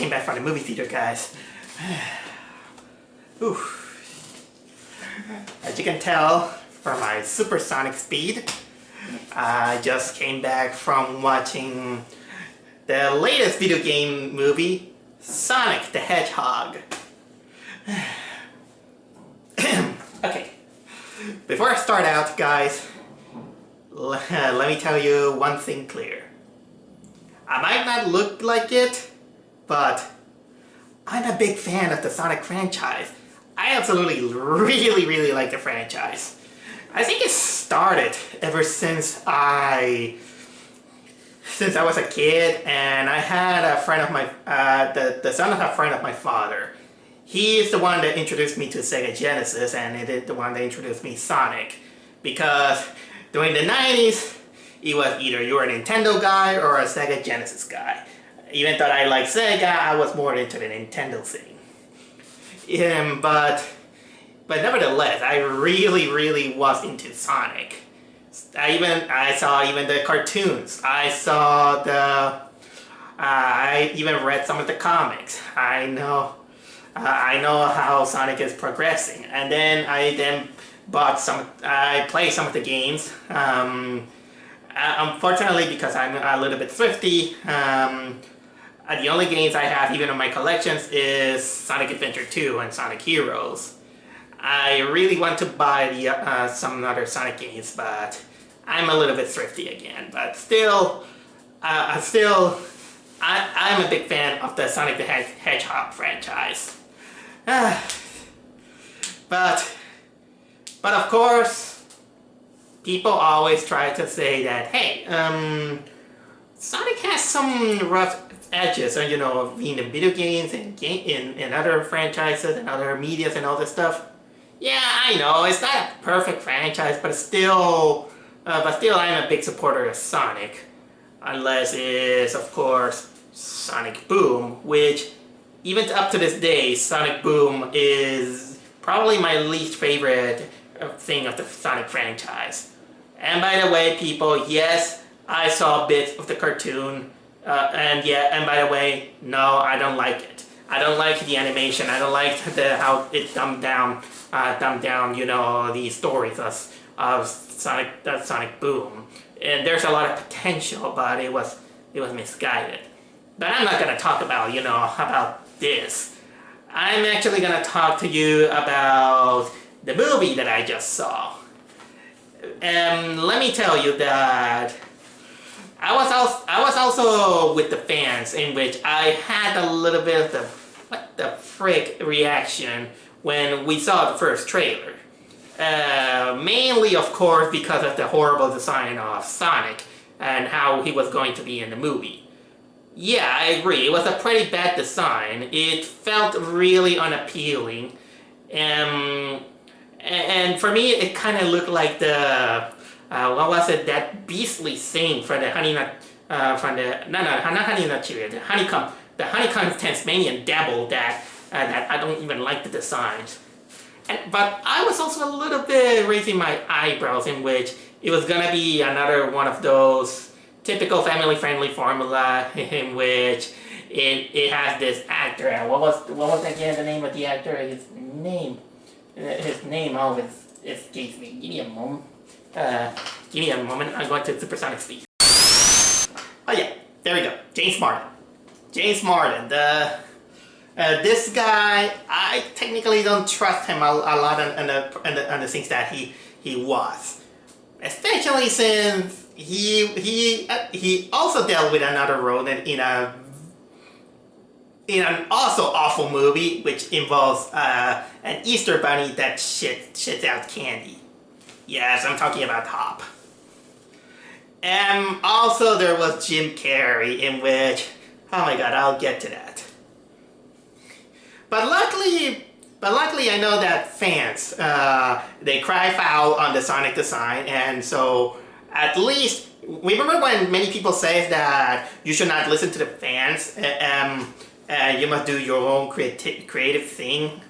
came back from the movie theater, guys. Ooh. As you can tell from my supersonic speed, I just came back from watching the latest video game movie, Sonic the Hedgehog. Okay, before I start out, guys, let me tell you one thing clear. I might not look like it, but I'm a big fan of the Sonic franchise. I absolutely really like the franchise. I think it started ever since I was a kid, and I had a friend of my, the son of a friend of my father. He is the one that introduced me to Sega Genesis, and it is the one that introduced me Sonic. Because during the 90s, it was either you were a Nintendo guy or a Sega Genesis guy. Even though I liked Sega, I was more into the Nintendo thing. But nevertheless, I really was into Sonic. I saw even the cartoons. I even read some of the comics. I know how Sonic is progressing, and then I played some of the games. Unfortunately, because I'm a little bit thrifty, the only games I have even in my collections is Sonic Adventure 2 and Sonic Heroes. I really want to buy some other Sonic games, but I'm a little bit thrifty again. But still, I'm a big fan of the Sonic the Hedgehog franchise. But of course, people always try to say that, hey, Sonic has some rough edges, you know, being in video games and in other franchises and other medias and all this stuff. Yeah, I know it's not a perfect franchise, but still I'm a big supporter of Sonic, unless it's of course Sonic Boom, which even up to this day, Sonic Boom is probably my least favorite thing of the Sonic franchise. And by the way, people, yes, I saw bits of the cartoon, and by the way, no, I don't like it. I don't like the animation. I don't like how it dumbed down, you know, the stories of Sonic Boom. And there's a lot of potential, but it was misguided. But I'm not gonna talk about, you know, about this. I'm actually gonna talk to you about the movie that I just saw. And let me tell you that I was also with the fans, in which I had a little bit of the what the frick reaction when we saw the first trailer. Mainly, of course, because of the horrible design of Sonic and how he was going to be in the movie. Yeah, I agree. It was a pretty bad design. It felt really unappealing. And for me, it kind of looked like the what was it? That beastly thing for the not honey nut chili, the honeycomb Tasmanian devil that I don't even like the designs. But I was also a little bit raising my eyebrows, in which it was gonna be another one of those typical family-friendly formula in which it has this actor. What was again the name of the actor? His name always escapes me. Give me a moment. I'm going to supersonic speed. Oh yeah, there we go. James Martin. This guy, I technically don't trust him a lot on the things that he was, especially since he also dealt with another rodent in an also awful movie, which involves an Easter bunny that shits out candy. Yes, I'm talking about Hop. And also there was Jim Carrey, in which, oh my god, I'll get to that. But luckily I know that fans, they cry foul on the Sonic design, and so at least, remember when many people say that you should not listen to the fans, you must do your own creative thing?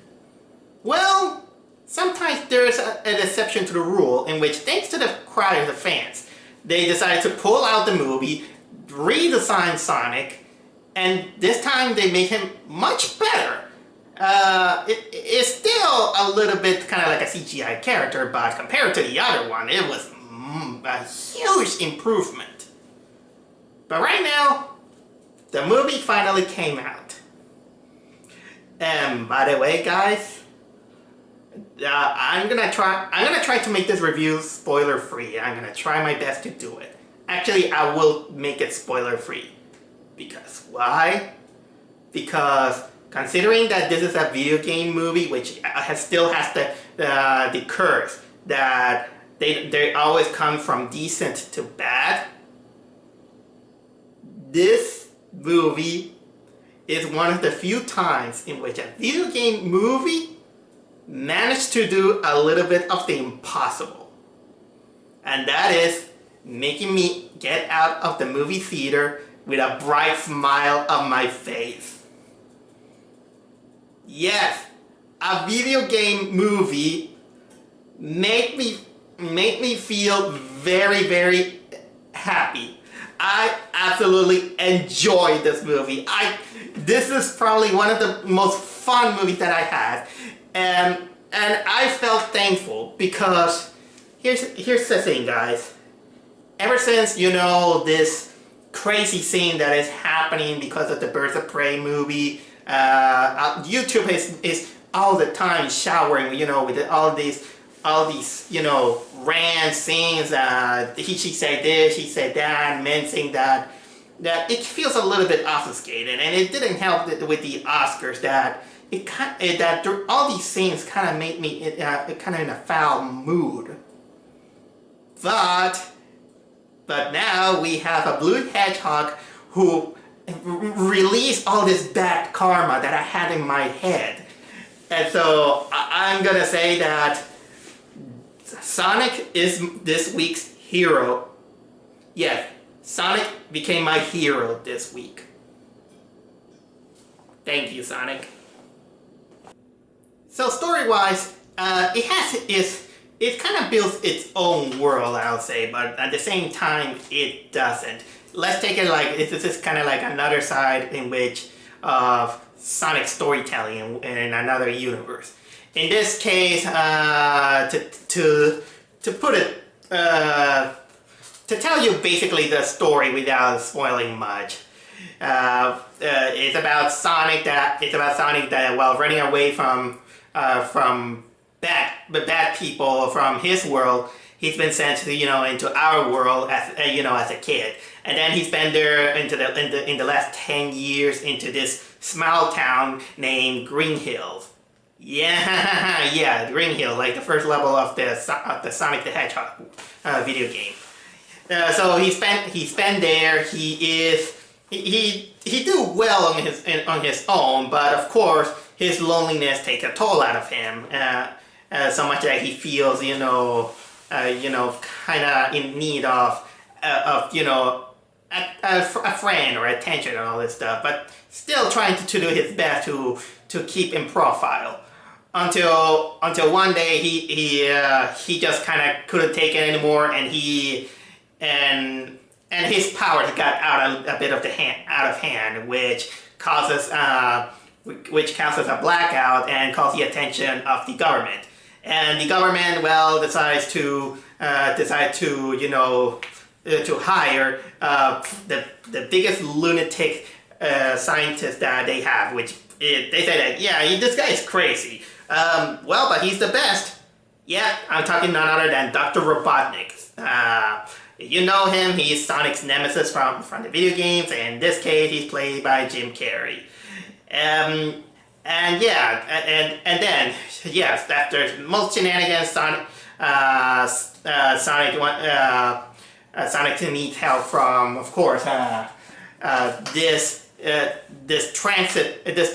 Well, sometimes there's an exception to the rule, in which, thanks to the cry of the fans, they decided to pull out the movie, redesign Sonic, and this time they make him much better. It's still a little bit kind of like a CGI character, but compared to the other one, it was a huge improvement. But right now, the movie finally came out. And by the way, guys, I'm gonna try to make this review spoiler free. I'm gonna try my best to do it. Actually, I will make it spoiler free. Because why? Because considering that this is a video game movie, which still has the curse that they always come from decent to bad, this movie is one of the few times in which a video game movie managed to do a little bit of the impossible. And that is making me get out of the movie theater with a bright smile on my face. Yes, a video game movie made me feel very, very happy. I absolutely enjoyed this movie. This is probably one of the most fun movies that I had, and I felt thankful because here's the thing, guys. Ever since this crazy scene that is happening because of the Birds of Prey movie, YouTube is all the time showering, with all these rant scenes. She said this, she said that, men saying that it feels a little bit obfuscated, and it didn't help with the Oscars that all these scenes kind of made me kind of in a foul mood. But now we have a blue hedgehog who released all this bad karma that I had in my head. And so I'm gonna say that Sonic is this week's hero. Yes, Sonic became my hero this week. Thank you, Sonic. So story-wise, it kind of builds its own world, I'll say, but at the same time, it doesn't. Let's take it like this is kind of like another side in which of Sonic storytelling in another universe. In this case, to put it, to tell you basically the story without spoiling much, it's about Sonic that while running away from bad people from his world, he's been sent to into our world as as a kid, and then he's been there in the last 10 years into this small town named Green Hills. Yeah, Green Hills, like the first level of the Sonic the Hedgehog video game. So he spent there. He do well on his own, but of course his loneliness takes a toll out of him. So much that he feels kind of in need of a friend or attention and all this stuff, but still trying to do his best to keep in profile. Until one day he just kind of couldn't take it anymore, and his powers got out of hand, which causes a blackout and calls the attention of the government. And the government, well, decides to hire the biggest lunatic scientist that they have, which they say that, yeah, this guy is crazy. Well, but he's the best. Yeah, I'm talking none other than Dr. Robotnik. You know him, he's Sonic's nemesis from the video games, and in this case, he's played by Jim Carrey. And then, yes, after most shenanigans, Sonic needs help from, of course, this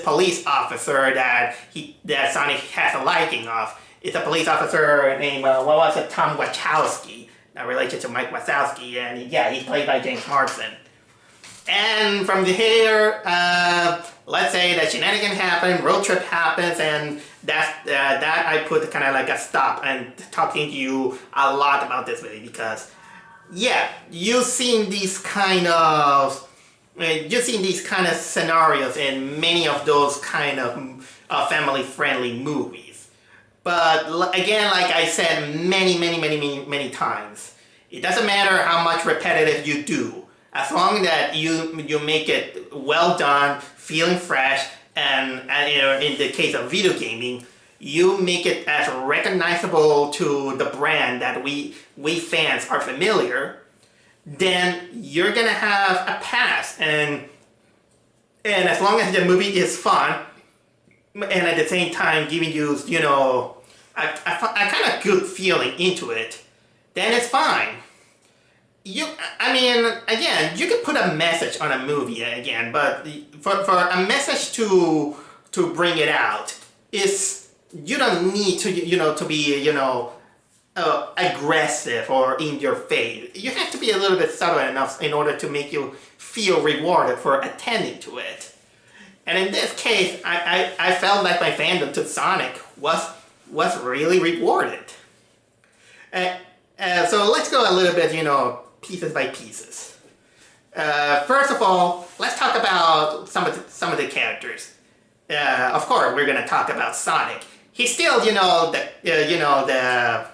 police officer that Sonic has a liking of. It's a police officer named Tom Wachowski, related to Mike Wazowski, and yeah, he's played by James Marsden. And from here, let's say that shenanigans happen, road trip happens, and that I put kind of like a stop and talking to you a lot about this movie because, yeah, you've seen these kind of You've seen these kind of scenarios in many of those kind of family-friendly movies. But again, like I said many times, it doesn't matter how much repetitive you do, as long that you make it well done, feeling fresh, and you know, in the case of video gaming, you make it as recognizable to the brand that we fans are familiar, then you're gonna have a pass. And as long as the movie is fun, and at the same time giving you, you know, a kind of good feeling into it, then it's fine. I mean, again, you could put a message on a movie again, but for a message to bring it out, is you don't need to, you know, to be, you know, aggressive or in your face. You have to be a little bit subtle enough in order to make you feel rewarded for attending to it. And in this case, I felt like my fandom to Sonic was really rewarded. So let's go a little bit, you know, pieces by pieces. First of all, let's talk about some of the characters. Of course, we're gonna talk about Sonic. He's still, you know, the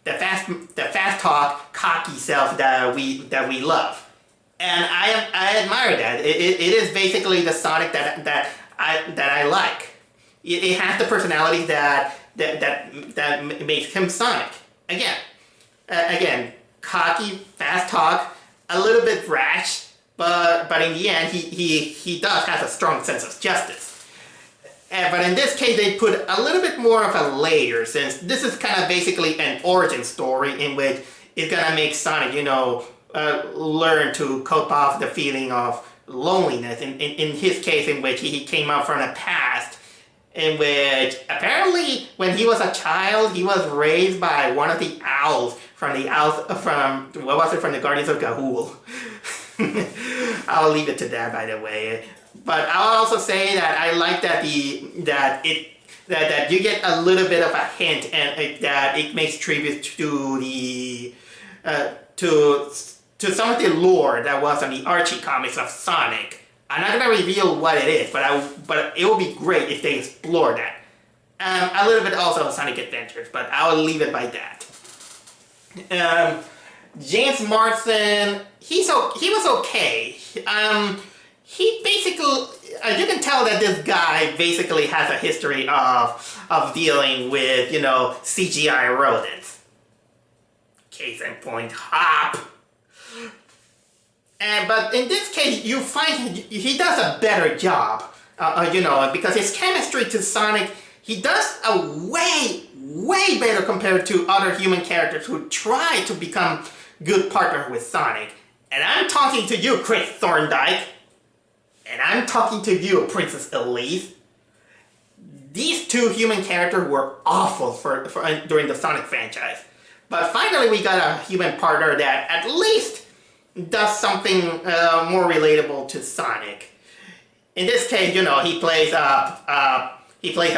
fast talk, cocky self that we love. And I admire that. It is basically the Sonic that I like. It has the personality that makes him Sonic. Again, cocky, fast talk, a little bit brash, but in the end he does have a strong sense of justice. But in this case, they put a little bit more of a layer, since this is kind of basically an origin story in which it's gonna make Sonic, you know, learn to cope off the feeling of loneliness. In his case, in which he came out from the past, in which apparently when he was a child, he was raised by one of the owls from what was it, from the Guardians of Ga'Hoole. I'll leave it to that, by the way. But I'll also say that I like that that you get a little bit of a hint, and that it makes tribute to the to some of the lore that was on the Archie comics of Sonic. I'm not gonna reveal what it is, but it would be great if they explore that. A little bit also of Sonic Adventures, but I'll leave it by that. James Marsden, he was okay. He basically, you can tell that this guy basically has a history of dealing with, you know, CGI rodents. Case in point, Hop. But in this case, you find he does a better job, you know, because his chemistry to Sonic, he does a way better compared to other human characters who try to become good partners with Sonic. And I'm talking to you, Chris Thorndike. And I'm talking to you, Princess Elise. These two human characters were awful during the Sonic franchise. But finally we got a human partner that at least does something more relatable to Sonic. In this case, you know, he plays a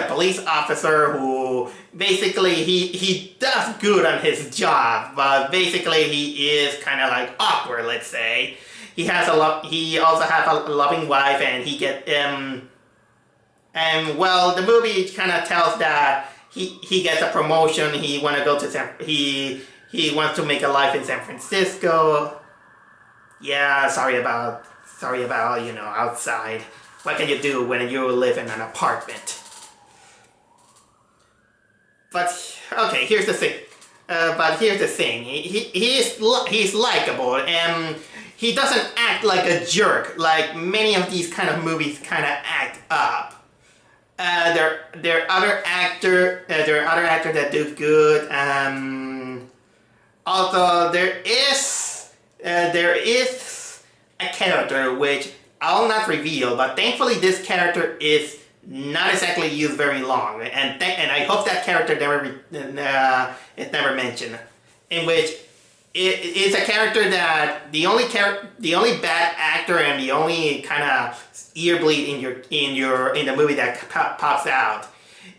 police officer who basically he does good on his job, but basically he is kind of like awkward, let's say. He also has a loving wife, and he get and well, the movie kind of tells that he gets a promotion. He want to go to he wants to make a life in San Francisco. Yeah, sorry about you know, outside. What can you do when you live in an apartment? But okay, here's the thing. He's likable, and he doesn't act like a jerk like many of these kind of movies kind of act up. There are other actors that do good. Although there is a character which I'll not reveal, but thankfully this character is not exactly used very long, and I hope that character is never mentioned. In which it's a character that the only bad actor and the only kind of ear bleed in the movie that pops out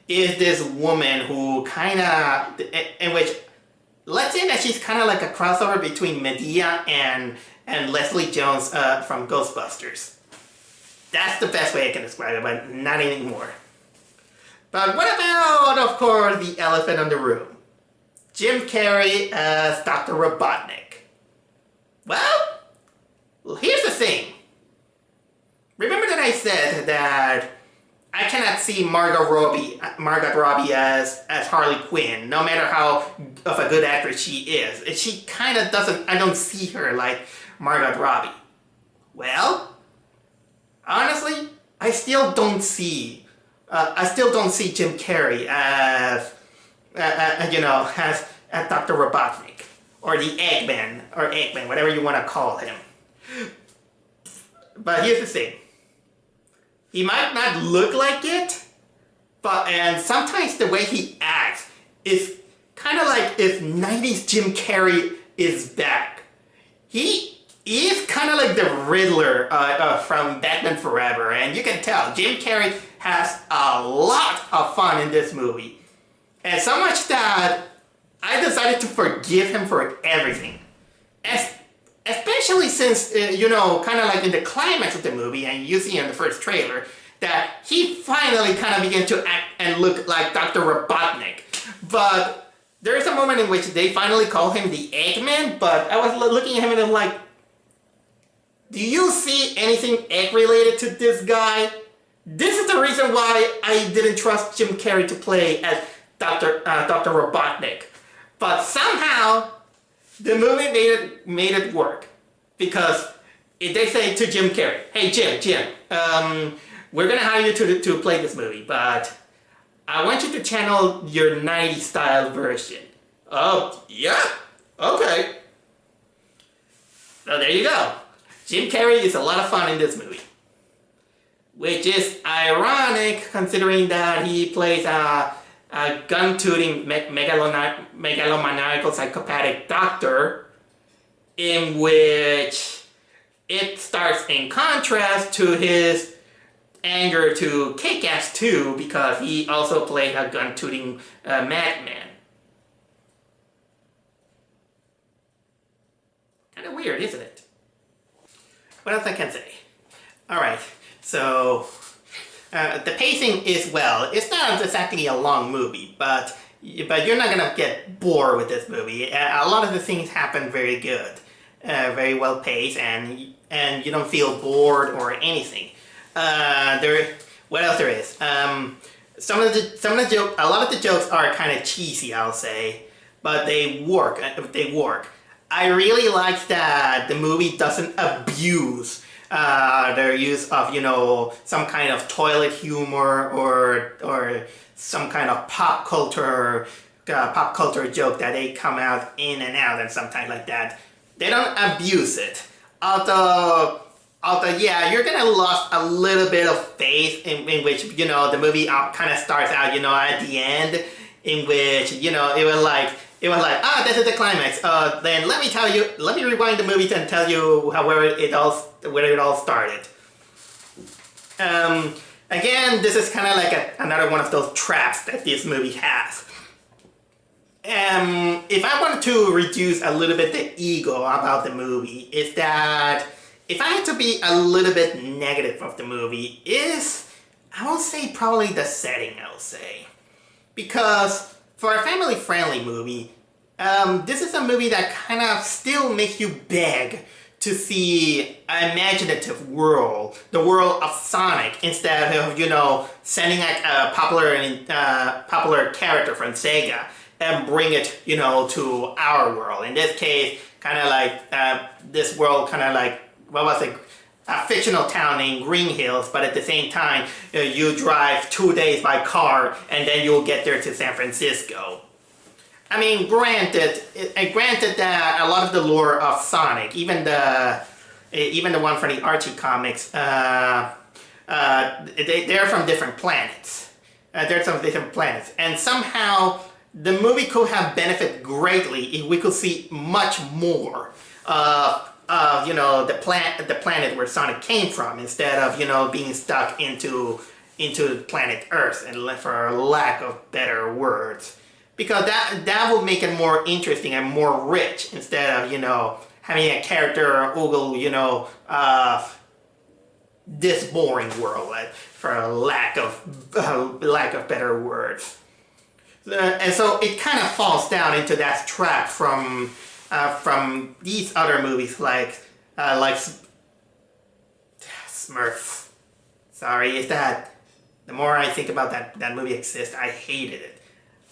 is this woman who kind of, in which, let's say that she's kind of like a crossover between Medea and and Leslie Jones from Ghostbusters. That's the best way I can describe it, but not anymore. But what about, of course, the elephant in the room? Jim Carrey as Dr. Robotnik. Well, here's the thing. Remember that I said that I cannot see Margot Robbie as Harley Quinn, no matter how of a good actress she is. She kind of doesn't, I don't see her like Margot Robbie. Well, honestly, I still don't see Jim Carrey as, as Dr. Robotnik, or the Eggman, whatever you want to call him. But here's the thing. He might not look like it, and sometimes the way he acts is kind of like if 90s Jim Carrey is back. He is kind of like the Riddler from Batman Forever, and you can tell Jim Carrey has a lot of fun in this movie. And so much that I decided to forgive him for everything. Especially since, kind of like in the climax of the movie, and you see in the first trailer, that he finally kind of began to act and look like Dr. Robotnik. But there is a moment in which they finally call him the Eggman, but I was looking at him and I'm like, do you see anything egg-related to this guy? This is the reason why I didn't trust Jim Carrey to play as Dr. Robotnik. But somehow, the movie made it work, because they say to Jim Carrey, "Hey Jim, we're gonna hire you to play this movie, but I want you to channel your 90s style version." Oh yeah, okay. So there you go. Jim Carrey is a lot of fun in this movie, which is ironic considering that he plays a gun-tooting, megalomaniacal psychopathic doctor, in which it starts in contrast to his anger to Kick-Ass 2, because he also played a gun-tooting madman. Kind of weird, isn't it? What else I can say? Alright, so the pacing is, well, it's not exactly a long movie, but you're not gonna get bored with this movie. A lot of the things happen very good, very well paced, and you don't feel bored or anything. What else there is? A lot of the jokes are kind of cheesy, I'll say, but they work. I really like that the movie doesn't abuse their use of, some kind of toilet humor or some kind of pop culture joke that they come out in and out and sometimes like that. They don't abuse it. Although yeah, you're gonna lose a little bit of faith in which, the movie kind of starts out, at the end, in which, it was like, this is the climax. Then let me rewind the movie and tell you where it all started. Again, this is kind of like another one of those traps that this movie has. If I wanted to reduce a little bit the ego about the movie, is that if I had to be a little bit negative of the movie, I will say probably the setting, I'll say. Because for a family-friendly movie, this is a movie that kind of still makes you beg to see an imaginative world, the world of Sonic, instead of, sending a popular character from Sega and bring it, to our world. In this case, kind of like this world, kind of like, what was it? A fictional town named Green Hills, but at the same time, you drive 2 days by car and then you'll get there to San Francisco. I mean, granted that a lot of the lore of Sonic, even the one from the Archie comics, they're from different planets. They're from different planets, and somehow the movie could have benefited greatly if we could see much more the planet where Sonic came from, instead of being stuck into planet Earth, and for lack of better words. Because that will make it more interesting and more rich, instead of, having a character who will, this boring world, for a lack of better words. And so it kind of falls down into that trap from these other movies like Smurfs. Sorry, is that the more I think about that movie exists, I hated it.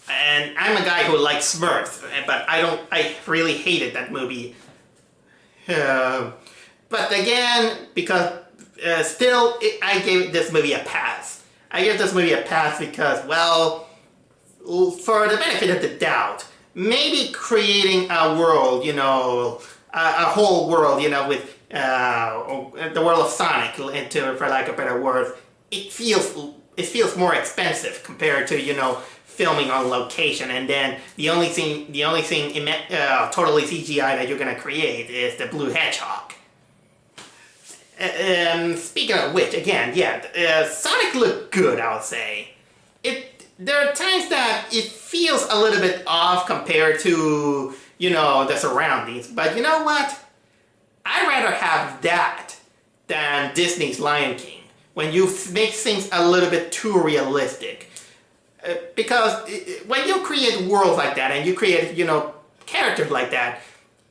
And I'm a guy who likes Smurfs, but I really hated that movie. But again, because I gave this movie a pass. I gave this movie a pass because, well, for the benefit of the doubt, maybe creating a world, a whole world, with the world of Sonic, for lack of better words, it feels more expensive compared to, filming on location, and then the only thing totally CGI that you're gonna create is the blue hedgehog. Speaking of which, again, yeah, Sonic looked good, I would say. There are times that it feels a little bit off compared to, the surroundings, but you know what? I'd rather have that than Disney's Lion King, when you make things a little bit too realistic. Because when you create worlds like that, and you create, characters like that,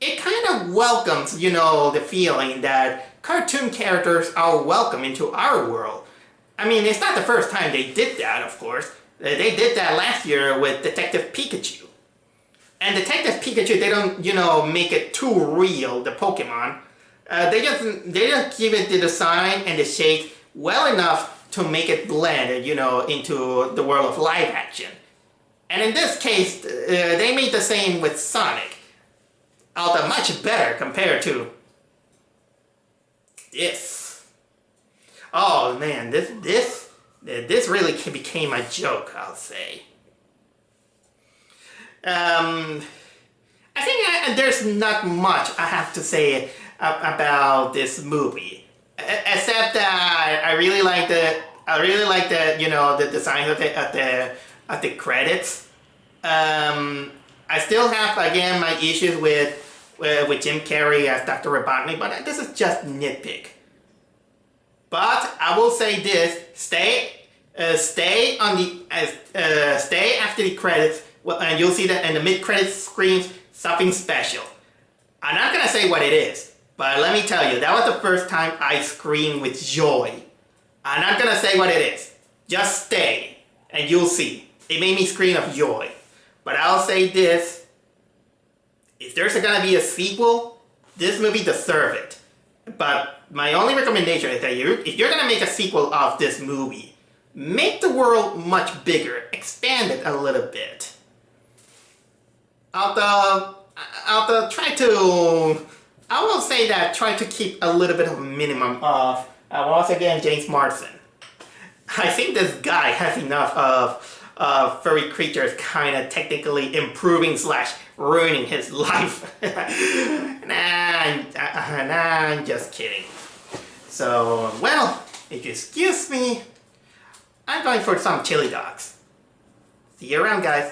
it kind of welcomes, the feeling that cartoon characters are welcome into our world. I mean, it's not the first time they did that, of course. They did that last year with Detective Pikachu. And Detective Pikachu, they don't, make it too real, the Pokemon. They just give it the design and the shape well enough to make it blend, into the world of live action. And in this case, they made the same with Sonic. Although much better compared to this. Oh man, this really became a joke, I'll say. I think there's not much I have to say about this movie, except that I really like the the design of the credits. I still have, again, my issues with Jim Carrey as Dr. Robotnik, but this is just nitpick. But I will say this: stay after the credits, and you'll see that in the mid-credits screens something special. I'm not gonna say what it is, but let me tell you, that was the first time I screamed with joy. I'm not gonna say what it is. Just stay, and you'll see. It made me scream of joy. But I'll say this: if there's gonna be a sequel, this movie deserves it. But my only recommendation is that if you're gonna make a sequel of this movie, make the world much bigger, expand it a little bit. I will say that try to keep a little bit of a minimum of, once again, James Marsden. I think this guy has enough of furry creatures kind of technically improving / ruining his life. I'm just kidding. So, well, if you excuse me, I'm going for some chili dogs. See you around, guys.